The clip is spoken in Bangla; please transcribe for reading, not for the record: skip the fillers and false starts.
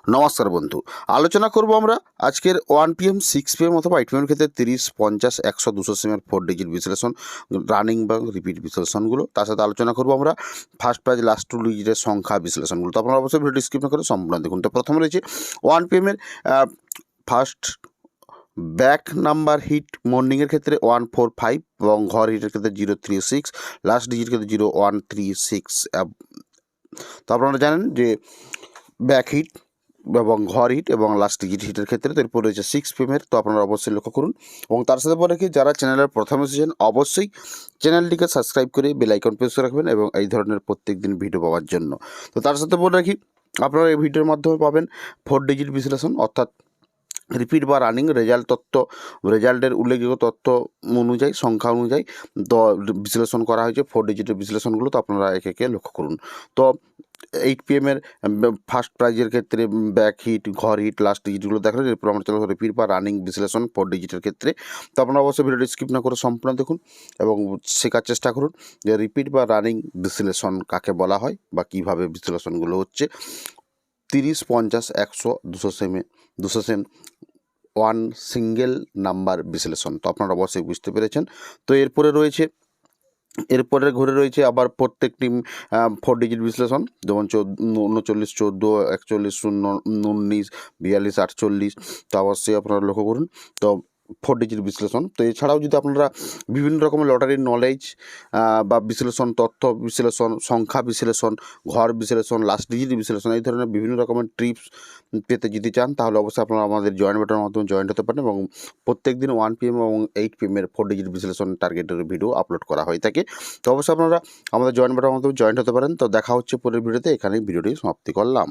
নমস্কার বন্ধু, আলোচনা করব আমরা আজকের 1 PM 6 PM অথবা 8 PM ক্ষেত্রে 30, 50, 100, 200 সিমের 4 ডিজিট বিশ্লেষণ, রানিং বা রিপিট বিশ্লেষণগুলো। তার সাথে আলোচনা করব আমরা ফার্স্ট প্রাইজ লাস্ট 2 ডিজিটের সংখ্যা বিশ্লেষণগুলো। তো আপনারা অবশ্যই ভিডিও স্কিপ না করে সম্পূর্ণ দেখুন। তো প্রথমে রয়েছে 1 PM এর ফার্স্ট ব্যাক নাম্বার হিট মর্নিংয়ের ক্ষেত্রে 145 এবং ঘর হিটের ক্ষেত্রে 036, লাস্ট ডিজিট ক্ষেত্রে 0136। তো আপনারা জানেন যে ব্যাক হিট এবং ঘর হিট এবং লাস্ট ডিজিট হিটের ক্ষেত্রে তো এরপর রয়েছে 6 PM। তো আপনারা অবশ্যই লক্ষ্য করুন এবং তার সাথে পরে কি যারা চ্যানেলের প্রথম এসেছেন অবশ্যই চ্যানেলটিকে সাবস্ক্রাইব করে বেল আইকন প্রেস করে রাখবেন এবং এই ধরনের প্রত্যেক দিন ভিডিও পাওয়ার জন্য। তো তার সাথে বলে রাখি আপনারা এই ভিডিওর মাধ্যমে পাবেন 4 ডিজিট বিশ্লেষণ, অর্থাৎ রিপিট বা রানিং রেজাল্টের উল্লেখযোগ্য তথ্য অনুযায়ী সংখ্যা অনুযায়ী তো বিশ্লেষণ করা হয়েছে 4 ডিজিটের বিশ্লেষণগুলো। তো আপনারা একে লক্ষ্য করুন। তো 8 PM এর ফার্স্ট প্রাইজের ক্ষেত্রে ব্যাক হিট, ঘর হিট, লাস্ট ডিজিটগুলো দেখালেন। এরপর আমরা চলে রিপিট বা রানিং বিশ্লেষণ 4 ডিজিটের ক্ষেত্রে। তো আপনারা অবশ্যই ভিডিওটি স্কিপ না করে সম্পূর্ণ দেখুন এবং শেখার চেষ্টা করুন যে রিপিট বা রানিং বিশ্লেষণ কাকে বলা হয় বা কীভাবে বিশ্লেষণগুলো হচ্ছে। 30, 50, 100, 200 সেম ওয়ান সিঙ্গেল নাম্বার বিশ্লেষণ। তো আপনারা অবশ্যই বুঝতে পেরেছেন। তো এরপরের ঘরে রয়েছে আবার প্রত্যেকটি 4 ডিজিট বিশ্লেষণ, যেমন 39, 14, 41, 0, 19, 42, 48। তো অবশ্যই আপনারা লক্ষ্য করুন। তো 4 ডিজিট বিশ্লেষণ। তো এছাড়াও যদি আপনারা বিভিন্ন রকমের লটারির নলেজ বা বিশ্লেষণ, তথ্য বিশ্লেষণ, সংখ্যা বিশ্লেষণ, ঘর বিশ্লেষণ, লাস্ট ডিজিট বিশ্লেষণ, এই ধরনের বিভিন্ন রকমের টিপস পেতে যদি চান তাহলে অবশ্যই আপনারা আমাদের জয়েন বাটনের মাধ্যমে জয়েন্ট হতে পারেন এবং প্রত্যেক দিন 1 PM এবং 8 PM এর 4 ডিজিট বিশ্লেষণ টার্গেটের ভিডিও আপলোড করা হয়ে থাকে। তো অবশ্যই আপনারা আমাদের জয়েন বাটনের মাধ্যমে জয়েন্ট হতে পারেন। তো দেখা হচ্ছে পরের ভিডিওতে, এখানেই ভিডিওটি সমাপ্তি করলাম।